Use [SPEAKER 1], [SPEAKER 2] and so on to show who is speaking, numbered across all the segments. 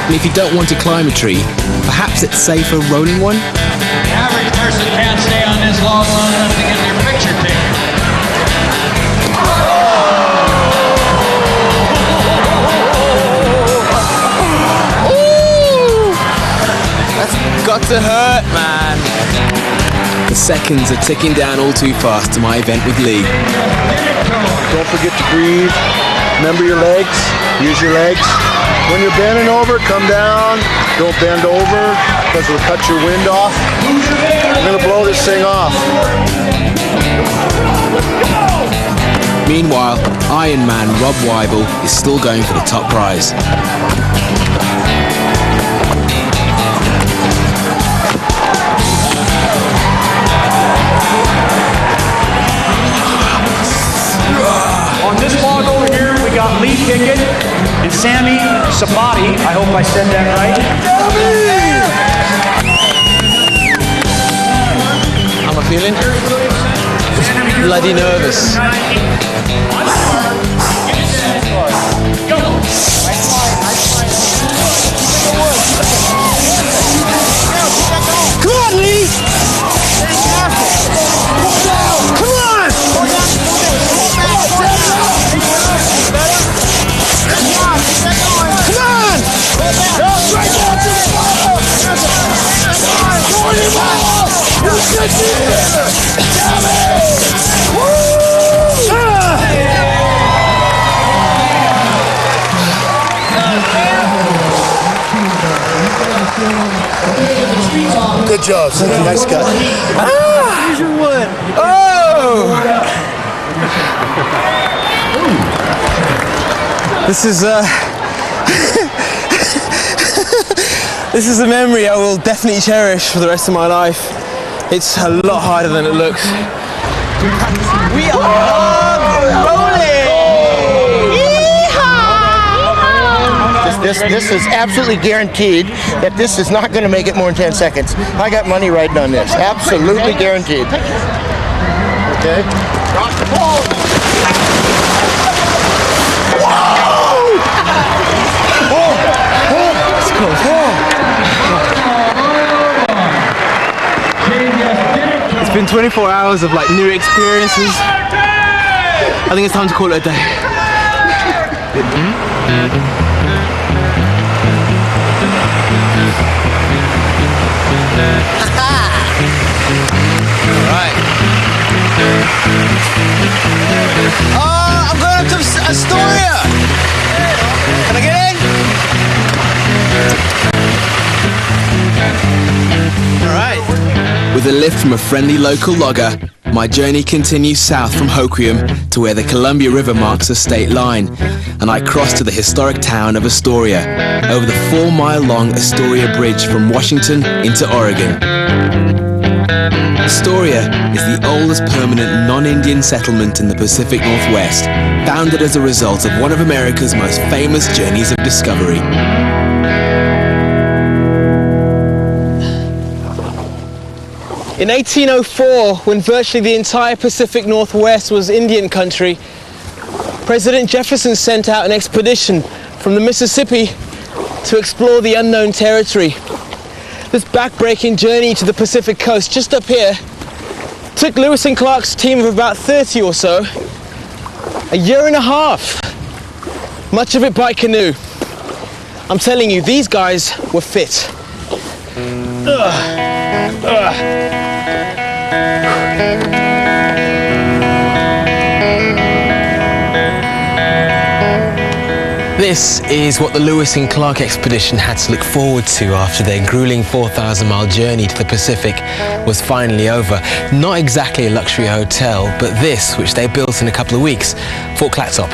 [SPEAKER 1] And if you don't want to climb a tree, perhaps it's safer rolling one?
[SPEAKER 2] The average person can't stay on this log long enough to get their picture taken.
[SPEAKER 1] Ooh! That's got to hurt, man. The seconds are ticking down all too fast to my event with Lee.
[SPEAKER 3] Don't forget to breathe. Remember your legs. Use your legs. When you're bending over, come down. Don't bend over because it'll cut your wind off. I'm going to blow this thing off.
[SPEAKER 1] Meanwhile, Ironman Rob Weibel is still going for the top prize.
[SPEAKER 4] On this log over here, we got Lee Pickett and Sammy Sabati. I hope I said that right.
[SPEAKER 1] How am I feeling? Bloody nervous. Come on, Lee! Come on! Come on!
[SPEAKER 3] Good job, Cindy. Nice cut.
[SPEAKER 1] Oh! This is a memory I will definitely cherish for the rest of my life. It's a lot harder than it looks. We are rolling!
[SPEAKER 3] Yeehaw! This is absolutely guaranteed that this is not going to make it more than 10 seconds. I got money riding on this. Absolutely guaranteed. Okay? Rock the ball!
[SPEAKER 1] It's been 24 hours of like new experiences. I think it's time to call it a day. Alright. I'm going up to Astoria! Can I get in? Alright. With a lift from a friendly local logger, my journey continues south from Hoquiam to where the Columbia River marks a state line, and I cross to the historic town of Astoria, over the 4-mile-long Astoria Bridge from Washington into Oregon. Astoria is the oldest permanent non-Indian settlement in the Pacific Northwest, founded as a result of one of America's most famous journeys of discovery. In 1804, when virtually the entire Pacific Northwest was Indian country, President Jefferson sent out an expedition from the Mississippi to explore the unknown territory. This back-breaking journey to the Pacific coast, just up here, took Lewis and Clark's team of about 30 or so a year and a half, much of it by canoe. I'm telling you, these guys were fit. This is what the Lewis and Clark expedition had to look forward to after their grueling 4,000-mile journey to the Pacific was finally over. Not exactly a luxury hotel, but this, which they built in a couple of weeks, Fort Clatsop.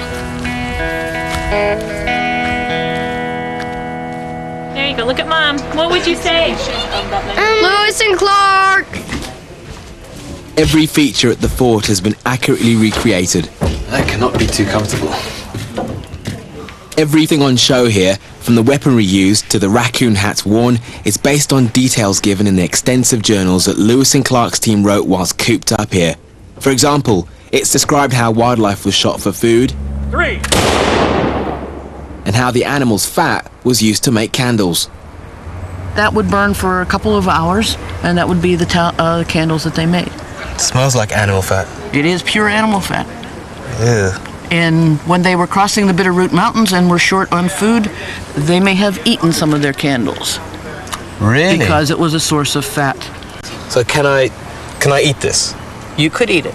[SPEAKER 5] There you go, look at Mom. What would you say?
[SPEAKER 6] Lewis and Clark!
[SPEAKER 1] Every feature at the fort has been accurately recreated. That cannot be too comfortable. Everything on show here, from the weaponry used to the raccoon hats worn, is based on details given in the extensive journals that Lewis and Clark's team wrote whilst cooped up here. For example, it's described how wildlife was shot for food,
[SPEAKER 4] 3,
[SPEAKER 7] and how the animal's fat was used to make candles.
[SPEAKER 8] That would burn for a couple of hours, and that would be the candles that they made.
[SPEAKER 1] It smells like animal fat.
[SPEAKER 8] It is pure animal fat.
[SPEAKER 1] Yeah.
[SPEAKER 8] And when they were crossing the Bitterroot Mountains and were short on food, they may have eaten some of their candles.
[SPEAKER 1] Really?
[SPEAKER 8] Because it was a source of fat.
[SPEAKER 1] So can I eat this?
[SPEAKER 8] You could eat it.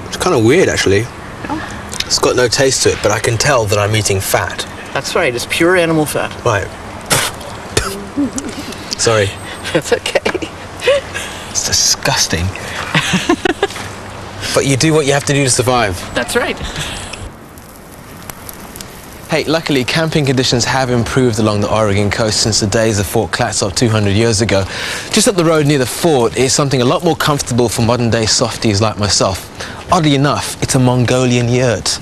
[SPEAKER 1] It's kind of weird, actually. It's got no taste to it, but I can tell that I'm eating fat.
[SPEAKER 8] That's right, it's pure animal fat.
[SPEAKER 1] Right. Sorry.
[SPEAKER 8] That's okay.
[SPEAKER 1] It's disgusting. But you do what you have to do to survive.
[SPEAKER 8] That's right.
[SPEAKER 1] Hey, luckily camping conditions have improved along the Oregon coast since the days of Fort Clatsop 200 years ago. Just up the road near the fort is something a lot more comfortable for modern-day softies like myself. Oddly enough, it's a Mongolian yurt.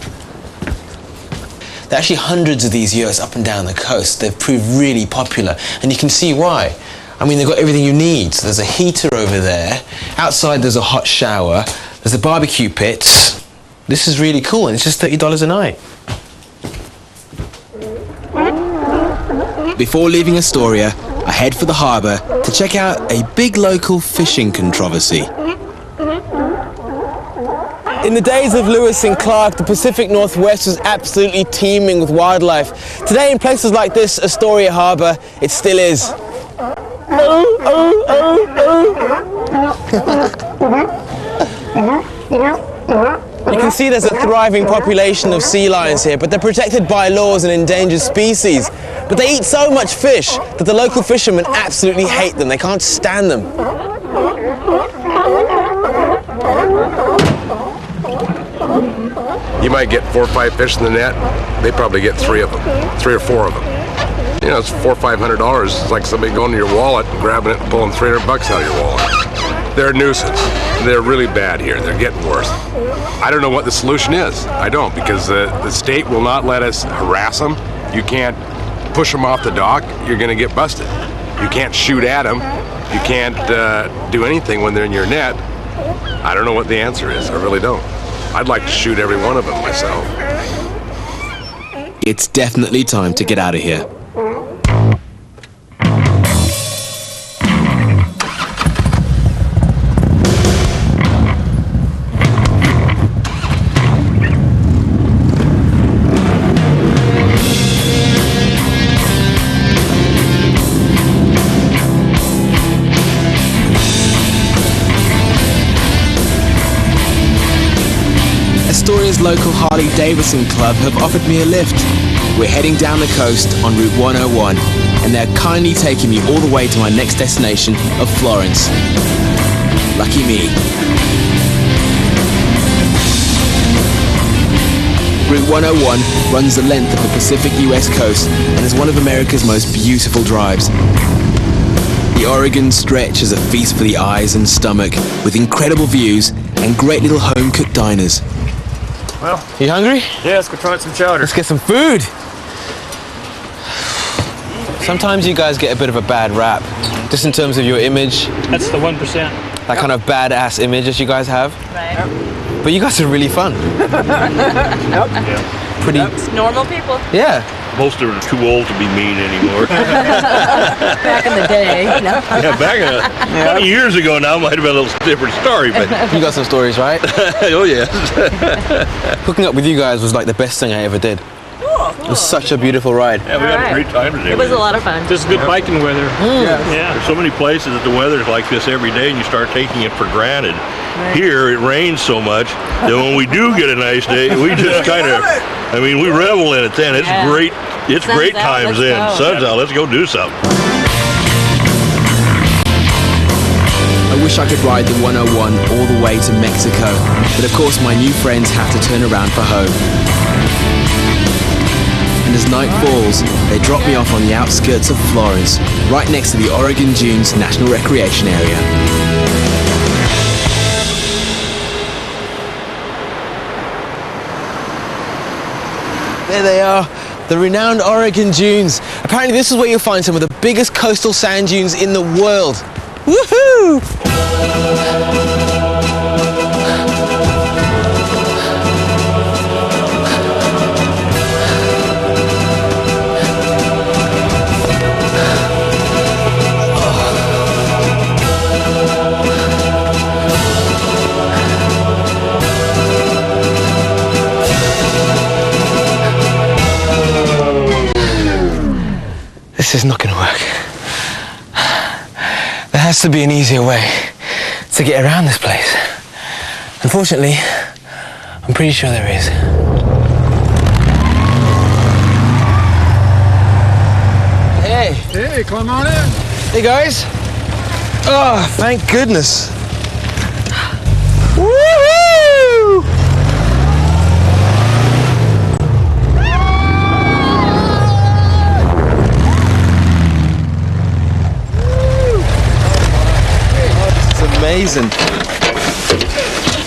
[SPEAKER 1] There are actually hundreds of these yurts up and down the coast. They've proved really popular, and you can see why. I mean, they've got everything you need. So there's a heater over there. Outside, there's a hot shower. There's a barbecue pit. This is really cool, and it's just $30 a night.
[SPEAKER 7] Before leaving Astoria, I head for the harbour to check out a big local fishing controversy.
[SPEAKER 1] In the days of Lewis and Clark, the Pacific Northwest was absolutely teeming with wildlife. Today, in places like this Astoria Harbour, it still is. You can see there's a thriving population of sea lions here, but they're protected by laws and endangered species. But they eat so much fish that the local fishermen absolutely hate them. They can't stand them.
[SPEAKER 9] You might get 4 or 5 fish in the net. They probably get 3 of them, 3 or 4 of them. You know, it's $400 or $500. It's like somebody going to your wallet and grabbing it and pulling $300 out of your wallet. They're a nuisance. They're really bad here. They're getting worse. I don't know what the solution is. I don't, because the state will not let us harass them. You can't push them off the dock. You're going to get busted. You can't shoot at them. You can't do anything when they're in your net. I don't know what the answer is. I really don't. I'd like to shoot every one of them myself.
[SPEAKER 7] It's definitely time to get out of here. Astoria's local Harley-Davidson club have offered me a lift. We're heading down the coast on Route 101, and they're kindly taking me all the way to my next destination of Florence. Lucky me. Route 101 runs the length of the Pacific US coast and is one of America's most beautiful drives. The Oregon stretch is a feast for the eyes and stomach, with incredible views and great little home-cooked diners.
[SPEAKER 1] Well, you hungry?
[SPEAKER 4] Yeah, let's go try some chowder.
[SPEAKER 1] Let's get some food. Sometimes you guys get a bit of a bad rap, just in terms of your image.
[SPEAKER 4] That's the 1%.
[SPEAKER 1] That kind of badass image that you guys have.
[SPEAKER 5] Right.
[SPEAKER 1] But you guys are really fun. Pretty.
[SPEAKER 5] It's normal people.
[SPEAKER 1] Yeah.
[SPEAKER 10] Most of them are too old to be mean anymore.
[SPEAKER 5] Back in the day, you know.
[SPEAKER 10] Yeah, back 20 years ago now might have been a little different story, but
[SPEAKER 1] You got some stories, right?
[SPEAKER 10] oh yes.
[SPEAKER 1] Hooking up with you guys was like the best thing I ever did. It was such a beautiful ride.
[SPEAKER 10] Yeah, we had a great time today.
[SPEAKER 5] It was a lot of fun.
[SPEAKER 4] This is good biking weather.
[SPEAKER 10] Yeah. There's so many places that the weather's like this every day and you start taking it for granted.
[SPEAKER 5] Right.
[SPEAKER 10] Here it rains so much that when we do get a nice day, we just kind of, I mean, we revel in it then. It's great. It's
[SPEAKER 5] Sun's
[SPEAKER 10] great
[SPEAKER 5] out,
[SPEAKER 10] times
[SPEAKER 5] let's
[SPEAKER 10] then.
[SPEAKER 5] go.
[SPEAKER 10] Sun's out, let's go do something.
[SPEAKER 7] I wish I could ride the 101 all the way to Mexico, but of course my new friends have to turn around for home. And as night falls, they drop me off on the outskirts of Florence, right next to the Oregon Dunes National Recreation Area.
[SPEAKER 1] There they are, the renowned Oregon dunes. Apparently this is where you'll find some of the biggest coastal sand dunes in the world. Woohoo! This is not going to work. There has to be an easier way to get around this place. Unfortunately, I'm pretty sure there is. Hey.
[SPEAKER 11] Hey, come on in.
[SPEAKER 1] Hey guys. Oh, thank goodness. Woohoo! Amazing.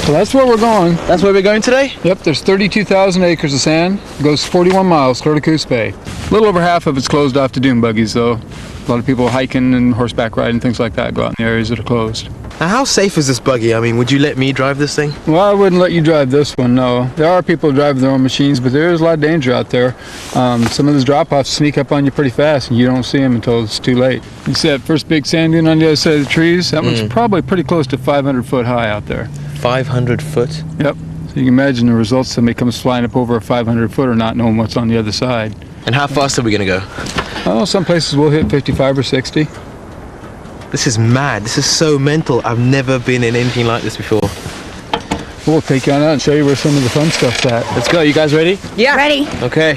[SPEAKER 11] So that's where we're going.
[SPEAKER 1] That's where we're going today?
[SPEAKER 11] Yep, there's 32,000 acres of sand. It goes 41 miles, clear to Coos Bay. A little over half of it's closed off to dune buggies, though. A lot of people hiking and horseback riding, things like that, go out in the areas that are closed.
[SPEAKER 1] Now, how safe is this buggy? I mean, would you let me drive this thing?
[SPEAKER 11] Well, I wouldn't let you drive this one, no. There are people who drive their own machines, but there is a lot of danger out there. Some of those drop-offs sneak up on you pretty fast, and you don't see them until it's too late. You see that first big sand dune on the other side of the trees? That one's probably pretty close to 500 foot high out there.
[SPEAKER 1] 500 foot?
[SPEAKER 11] Yep. So you can imagine the results. Somebody comes flying up over a 500 footer not knowing what's on the other side.
[SPEAKER 1] And how fast are we going to go?
[SPEAKER 11] Oh, some places will hit 55 or 60.
[SPEAKER 1] This is mad. This is so mental. I've never been in anything like this before.
[SPEAKER 11] We'll take you on out and show you where some of the fun stuff's at.
[SPEAKER 1] Let's go. You guys ready?
[SPEAKER 6] Yeah. Ready.
[SPEAKER 1] Okay.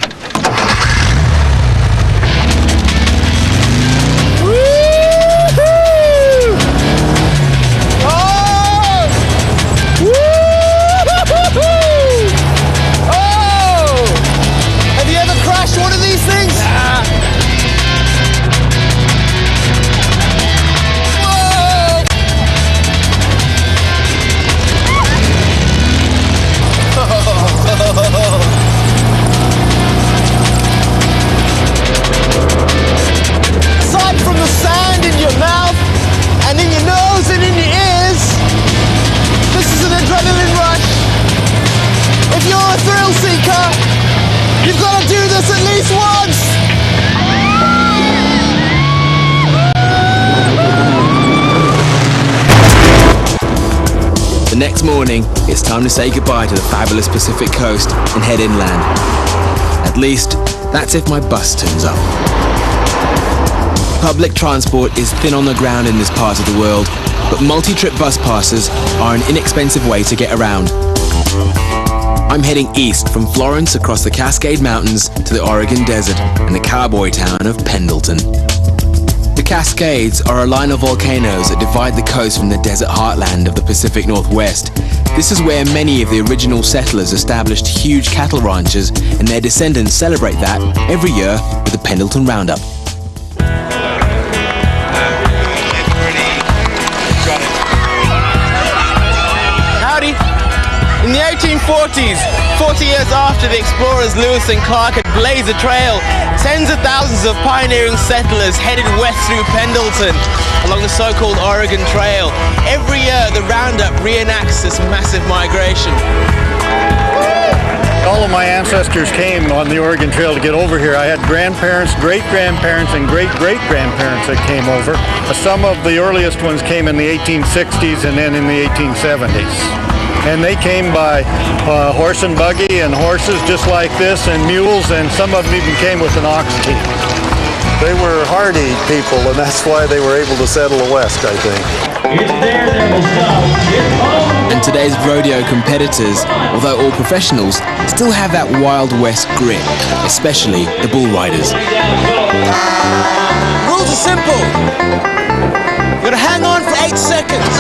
[SPEAKER 1] The next morning, it's time to say goodbye to the fabulous Pacific coast and head inland. At least, that's if my bus turns up. Public transport is thin on the ground in this part of the world, but multi-trip bus passes are an inexpensive way to get around. I'm heading east from Florence across the Cascade Mountains to the Oregon Desert and the cowboy town of Pendleton. The Cascades are a line of volcanoes that divide the coast from the desert heartland of the Pacific Northwest. This is where many of the original settlers established huge cattle ranches, and their descendants celebrate that every year with the Pendleton Roundup. Howdy! In the 1840s, 40 years after the explorers Lewis and Clark had blazed a trail, tens of thousands of pioneering settlers headed west through Pendleton along the so-called Oregon Trail. Every year, the Roundup reenacts this massive migration.
[SPEAKER 12] All of my ancestors came on the Oregon Trail to get over here. I had grandparents, great-grandparents, and great-great-grandparents that came over. Some of the earliest ones came in the 1860s and then in the 1870s. And they came by horse and buggy and horses just like this and mules, and some of them even came with an ox team.
[SPEAKER 3] They were hardy people, and that's why they were able to settle west, I think.
[SPEAKER 7] And today's rodeo competitors, although all professionals, still have that Wild West grit, especially the bull riders.
[SPEAKER 1] Rules are simple. You gotta hang on for 8 seconds.